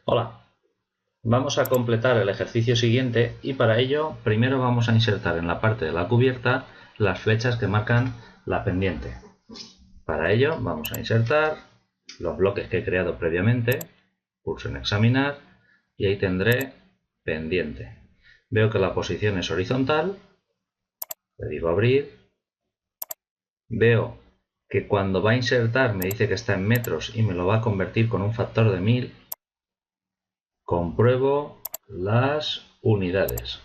Hola, vamos a completar el ejercicio siguiente y para ello primero vamos a insertar en la parte de la cubierta las flechas que marcan la pendiente. Para ello vamos a insertar los bloques que he creado previamente, pulso en examinar y ahí tendré pendiente. Veo que la posición es horizontal, le digo abrir, veo que cuando va a insertar me dice que está en metros y me lo va a convertir con un factor de 1000. Compruebo las unidades.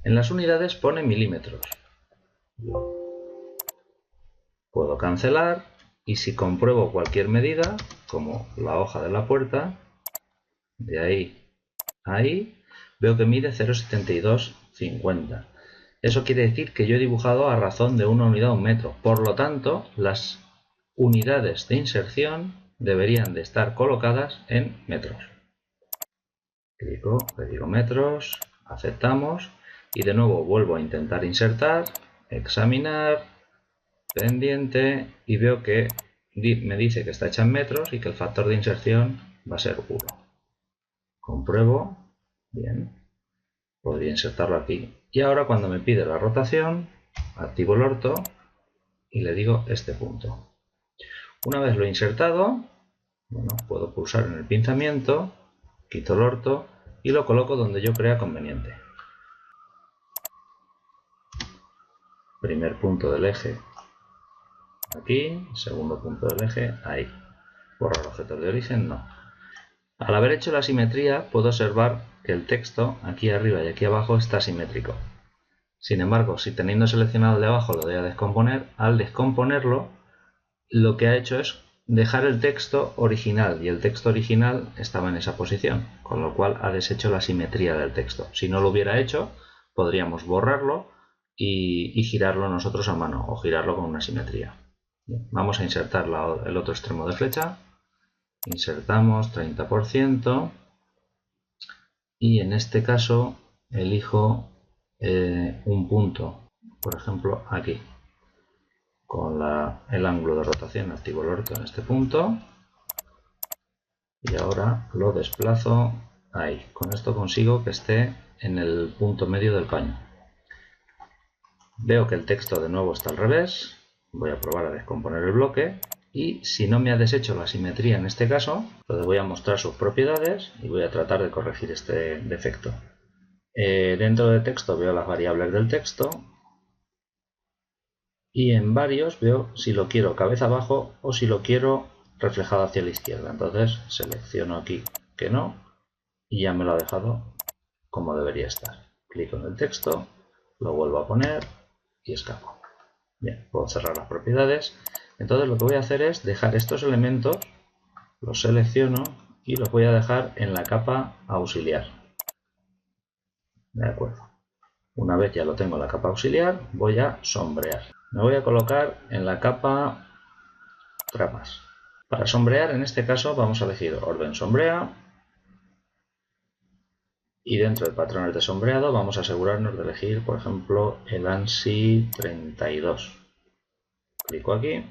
En las unidades pone milímetros. Puedo cancelar y si compruebo cualquier medida, como la hoja de la puerta, de ahí a ahí, veo que mide 0,7250. Eso quiere decir que yo he dibujado a razón de una unidad a un metro. Por lo tanto, las unidades de inserción deberían de estar colocadas en metros. Clico, le digo metros, aceptamos y de nuevo vuelvo a intentar insertar, examinar, pendiente y veo que me dice que está hecha en metros y que el factor de inserción va a ser 1. Compruebo, bien, podría insertarlo aquí. Y ahora cuando me pide la rotación, activo el orto y le digo este punto. Una vez lo he insertado, bueno, puedo pulsar en el pinzamiento, quito el orto y lo coloco donde yo crea conveniente. Primer punto del eje aquí, segundo punto del eje ahí. Borrar objetos de origen, no. Al haber hecho la simetría puedo observar que el texto aquí arriba y aquí abajo está simétrico. Sin embargo, si teniendo seleccionado el de abajo lo doy a descomponer, al descomponerlo lo que ha hecho es dejar el texto original y el texto original estaba en esa posición, con lo cual ha deshecho la simetría del texto. Si no lo hubiera hecho, podríamos borrarlo y girarlo nosotros a mano o girarlo con una simetría. Bien, vamos a insertar el otro extremo de flecha, insertamos 30% y en este caso elijo un punto, por ejemplo aquí. Con el ángulo de rotación activo el orto en este punto y ahora lo desplazo ahí. Con esto consigo que esté en el punto medio del paño. Veo que el texto de nuevo está al revés, voy a probar a descomponer el bloque y si no me ha deshecho la simetría en este caso, le voy a mostrar sus propiedades y voy a tratar de corregir este defecto. Dentro del texto veo las variables del texto y en varios veo si lo quiero cabeza abajo o si lo quiero reflejado hacia la izquierda. Entonces selecciono aquí que no y ya me lo ha dejado como debería estar. Clico en el texto, lo vuelvo a poner y escapo. Bien, puedo cerrar las propiedades. Entonces lo que voy a hacer es dejar estos elementos, los selecciono y los voy a dejar en la capa auxiliar. De acuerdo. Una vez ya lo tengo en la capa auxiliar, voy a sombrear. Me voy a colocar en la capa trapas. Para sombrear, en este caso, vamos a elegir orden sombrea y dentro de patrones de sombreado vamos a asegurarnos de elegir, por ejemplo, el ANSI 32. Clico aquí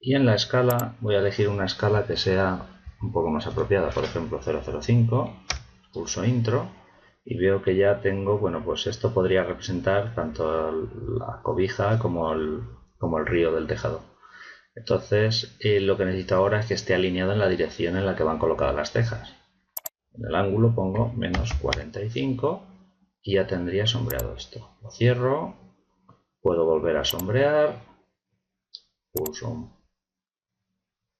y en la escala voy a elegir una escala que sea un poco más apropiada, por ejemplo 005, pulso intro y veo que ya tengo, bueno, pues esto podría representar tanto la cobija como el río del tejado. Entonces lo que necesito ahora es que esté alineado en la dirección en la que van colocadas las cejas. En el ángulo pongo menos 45 y ya tendría sombreado esto. Lo cierro, puedo volver a sombrear, pulso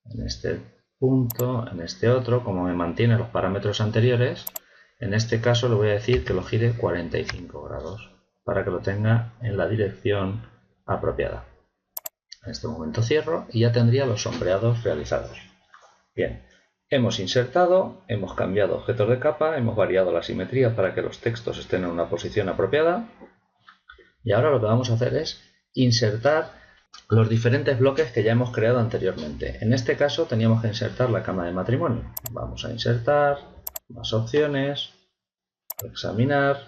en este punto, en este otro, como me mantiene los parámetros anteriores, en este caso le voy a decir que lo gire 45 grados para que lo tenga en la dirección apropiada. En este momento cierro y ya tendría los sombreados realizados. Bien, hemos insertado, hemos cambiado objetos de capa, hemos variado la simetría para que los textos estén en una posición apropiada y ahora lo que vamos a hacer es insertar los diferentes bloques que ya hemos creado anteriormente. En este caso teníamos que insertar la cama de matrimonio. Vamos a insertar, más opciones, examinar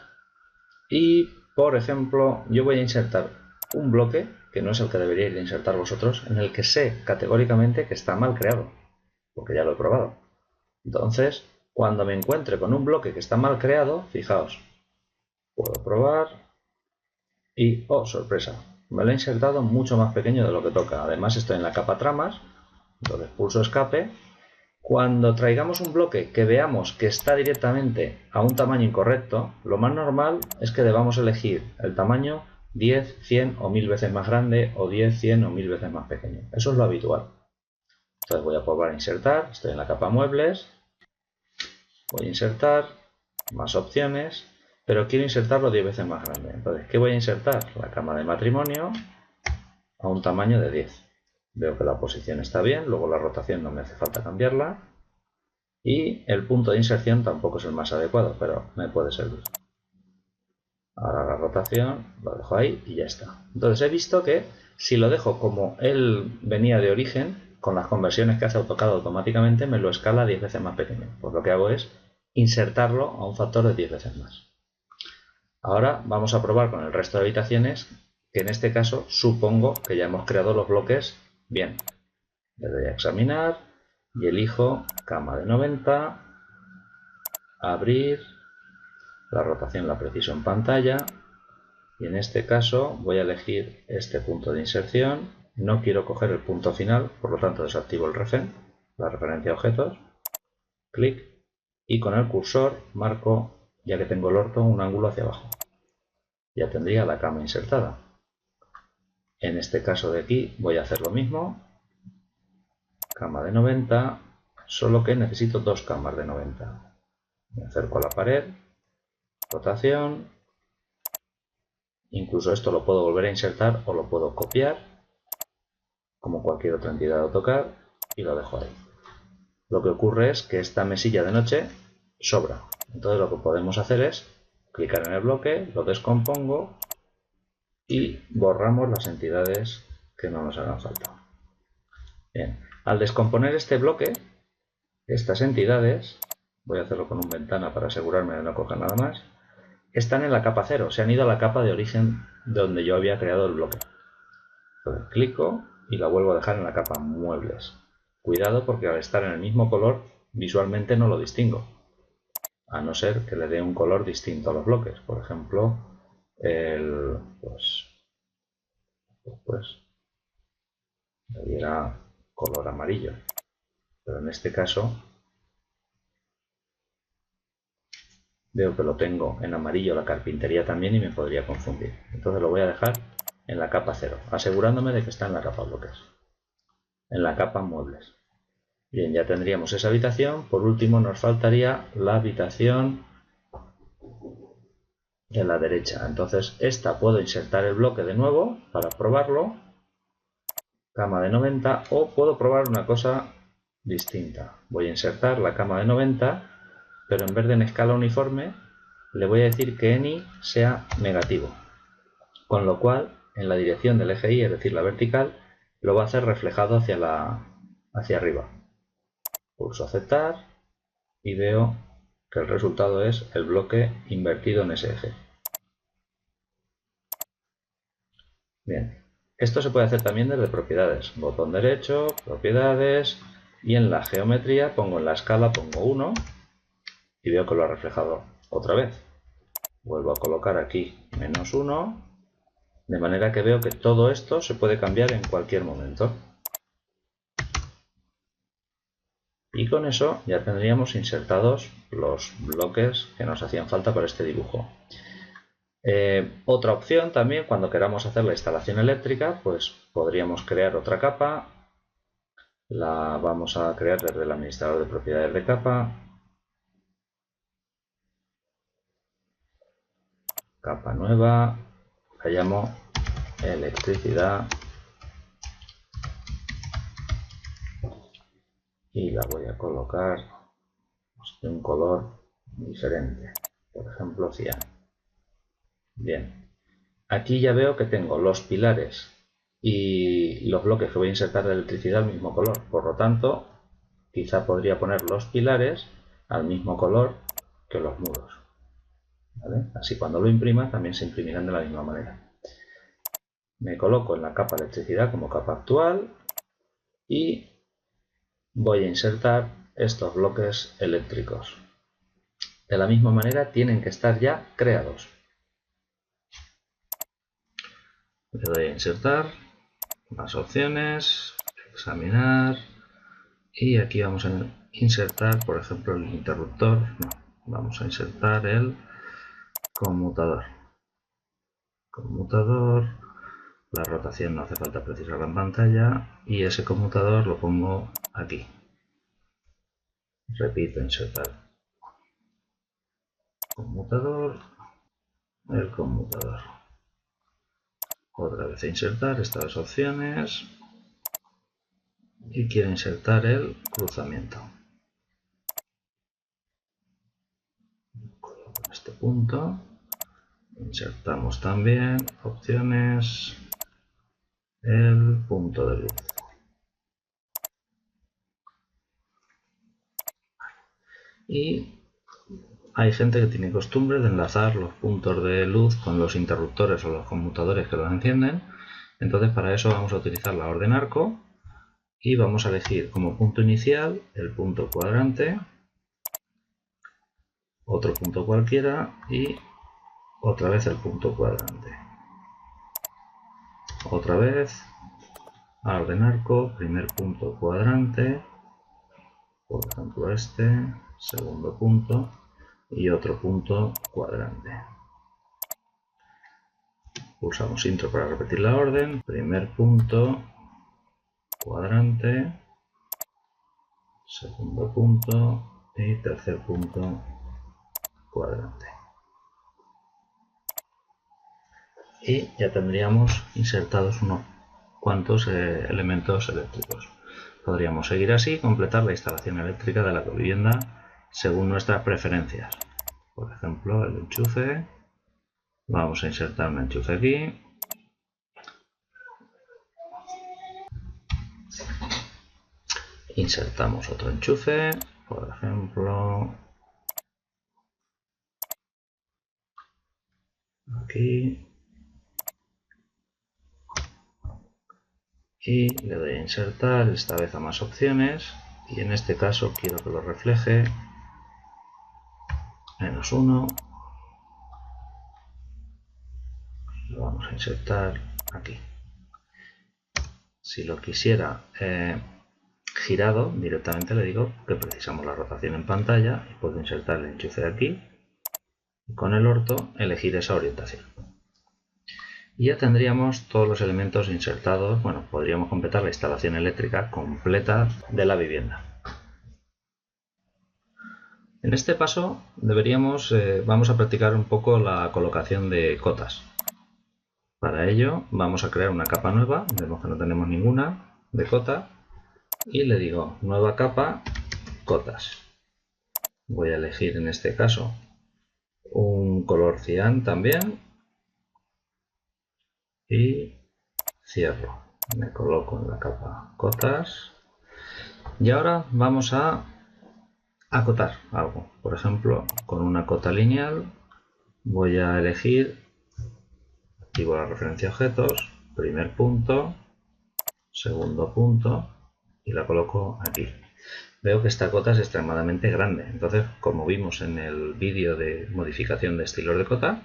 y, por ejemplo, yo voy a insertar un bloque que no es el que deberíais de insertar vosotros, en el que sé categóricamente que está mal creado, porque ya lo he probado. Entonces, cuando me encuentre con un bloque que está mal creado, fijaos, puedo probar y, oh, sorpresa, me lo he insertado mucho más pequeño de lo que toca. Además estoy en la capa tramas, entonces pulso escape. Cuando traigamos un bloque que veamos que está directamente a un tamaño incorrecto, lo más normal es que debamos elegir el tamaño 10, 100 o 1000 veces más grande, o 10, 100 o 1000 veces más pequeño. Eso es lo habitual. Entonces voy a probar a insertar, estoy en la capa muebles, voy a insertar, más opciones, pero quiero insertarlo 10 veces más grande. Entonces, ¿qué voy a insertar? La cama de matrimonio a un tamaño de 10. Veo que la posición está bien, luego la rotación no me hace falta cambiarla. Y el punto de inserción tampoco es el más adecuado, pero me puede servir. Ahora la rotación lo dejo ahí y ya está. Entonces he visto que si lo dejo como él venía de origen, con las conversiones que hace AutoCAD automáticamente me lo escala 10 veces más pequeño. Pues lo que hago es insertarlo a un factor de 10 veces más. Ahora vamos a probar con el resto de habitaciones, que en este caso supongo que ya hemos creado los bloques bien. Le doy a examinar y elijo cama de 90, abrir, la rotación la preciso en pantalla y en este caso voy a elegir este punto de inserción. No quiero coger el punto final, por lo tanto desactivo el refen, la referencia a objetos, clic y con el cursor marco, ya que tengo el orto, un ángulo hacia abajo. Ya tendría la cama insertada. En este caso de aquí voy a hacer lo mismo, cama de 90, solo que necesito dos camas de 90. Me acerco a la pared, rotación, incluso esto lo puedo volver a insertar o lo puedo copiar, como cualquier otra entidad de AutoCAD, y lo dejo ahí. Lo que ocurre es que esta mesilla de noche sobra. Entonces lo que podemos hacer es clicar en el bloque, lo descompongo y borramos las entidades que no nos hagan falta. Bien, al descomponer este bloque, estas entidades, voy a hacerlo con un ventana para asegurarme de no coger nada más, están en la capa 0, se han ido a la capa de origen donde yo había creado el bloque. Entonces clico y la vuelvo a dejar en la capa muebles. Cuidado porque al estar en el mismo color visualmente no lo distingo, a no ser que le dé un color distinto a los bloques. Por ejemplo, pues le diera color amarillo, pero en este caso veo que lo tengo en amarillo la carpintería también y me podría confundir. Entonces lo voy a dejar en la capa 0, asegurándome de que está en la capa bloques, en la capa muebles. Bien, ya tendríamos esa habitación. Por último nos faltaría la habitación de la derecha. Entonces esta puedo insertar el bloque de nuevo para probarlo, cama de 90, o puedo probar una cosa distinta. Voy a insertar la cama de 90, pero en vez de en escala uniforme le voy a decir que ENI sea negativo, con lo cual en la dirección del eje Y, es decir la vertical, lo va a hacer reflejado hacia arriba. Pulso aceptar y veo que el resultado es el bloque invertido en ese eje. Bien, esto se puede hacer también desde propiedades. Botón derecho, propiedades, y en la geometría pongo en la escala, pongo 1 y veo que lo ha reflejado otra vez. Vuelvo a colocar aquí -1, de manera que veo que todo esto se puede cambiar en cualquier momento. Y con eso ya tendríamos insertados los bloques que nos hacían falta para este dibujo. Otra opción también, cuando queramos hacer la instalación eléctrica, pues podríamos crear otra capa. La vamos a crear desde el administrador de propiedades de capa. Capa nueva, la llamo electricidad y la voy a colocar de un color diferente, por ejemplo cian. Bien, aquí ya veo que tengo los pilares y los bloques que voy a insertar de electricidad al mismo color, por lo tanto quizá podría poner los pilares al mismo color que los muros, ¿vale? Así cuando lo imprima también se imprimirán de la misma manera. Me coloco en la capa electricidad como capa actual y voy a insertar estos bloques eléctricos. De la misma manera tienen que estar ya creados. Le doy a insertar, más opciones, examinar y aquí vamos a insertar, por ejemplo, el interruptor. No, vamos a insertar el conmutador. La rotación no hace falta precisarla en pantalla y ese conmutador lo pongo aquí. Repito, insertar conmutador, el conmutador. Otra vez insertar estas opciones y quiero insertar el cruzamiento. Coloco en este punto. Insertamos también opciones, el punto de luz. Y hay gente que tiene costumbre de enlazar los puntos de luz con los interruptores o los conmutadores que los encienden. Entonces para eso vamos a utilizar la orden arco y vamos a elegir como punto inicial el punto cuadrante, otro punto cualquiera y otra vez el punto cuadrante. Otra vez orden arco, primer punto cuadrante, por ejemplo este, segundo punto y otro punto cuadrante. Pulsamos intro para repetir la orden, primer punto cuadrante, segundo punto y tercer punto cuadrante. Y ya tendríamos insertados unos cuantos elementos eléctricos. Podríamos seguir así y completar la instalación eléctrica de la vivienda según nuestras preferencias. Por ejemplo, el enchufe. Vamos a insertar un enchufe aquí. Insertamos otro enchufe, por ejemplo, aquí. Y le doy a insertar, esta vez a más opciones. Y en este caso quiero que lo refleje -1. Lo vamos a insertar aquí. Si lo quisiera girado, directamente le digo que precisamos la rotación en pantalla y puedo insertar el enchufe aquí y con el orto elegir esa orientación. Y ya tendríamos todos los elementos insertados. Bueno, podríamos completar la instalación eléctrica completa de la vivienda. En este paso vamos a practicar un poco la colocación de cotas. Para ello vamos a crear una capa nueva, vemos que no tenemos ninguna de cota, y le digo nueva capa, cotas. Voy a elegir en este caso un color cian también y cierro. Me coloco en la capa cotas y ahora vamos a acotar algo. Por ejemplo, con una cota lineal voy a elegir, activo la referencia a objetos, primer punto, segundo punto y la coloco aquí. Veo que esta cota es extremadamente grande, entonces como vimos en el vídeo de modificación de estilos de cota,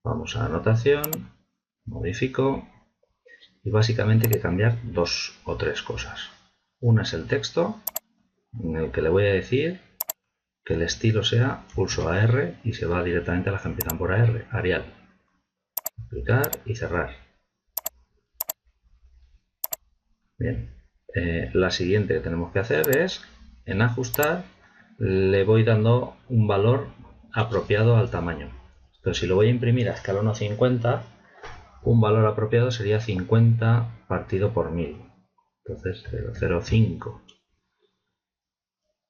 vamos a anotación, modifico y básicamente hay que cambiar 2 o 3 cosas. Una es el texto, en el que le voy a decir que el estilo sea pulso AR y se va directamente a las que empiezan por AR, Arial. Aplicar y cerrar. Bien. La siguiente que tenemos que hacer es, en ajustar, le voy dando un valor apropiado al tamaño. Entonces, si lo voy a imprimir a escala 1:50, un valor apropiado sería 50 partido por 1000. Entonces, 0,05.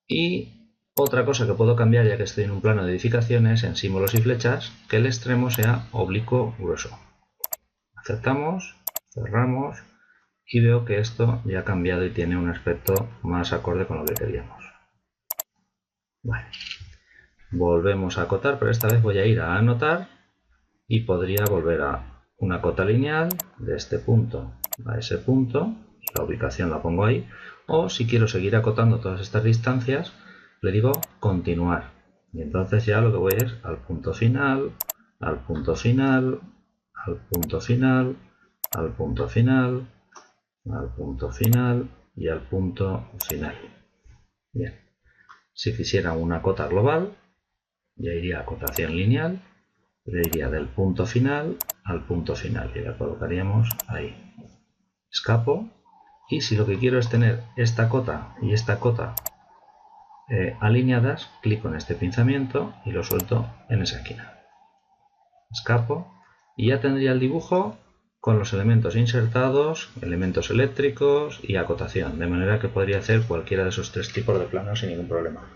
Y otra cosa que puedo cambiar, ya que estoy en un plano de edificaciones, en símbolos y flechas, que el extremo sea oblicuo grueso. Aceptamos, cerramos. Y veo que esto ya ha cambiado y tiene un aspecto más acorde con lo que queríamos. Vale. Volvemos a acotar, pero esta vez voy a ir a anotar y podría volver a una cota lineal de este punto a ese punto, la ubicación la pongo ahí, o si quiero seguir acotando todas estas distancias, le digo continuar. Y entonces ya lo que voy es al punto final, al punto final, al punto final, al punto final, al punto final y al punto final. Bien, si quisiera una cota global, ya iría a acotación lineal, le iría del punto final al punto final y la colocaríamos ahí. Escapo, y si lo que quiero es tener esta cota y esta cota alineadas, clico en este pinzamiento y lo suelto en esa esquina. Escapo y ya tendría el dibujo con los elementos insertados, elementos eléctricos y acotación, de manera que podría hacer cualquiera de esos tres tipos de planos sin ningún problema.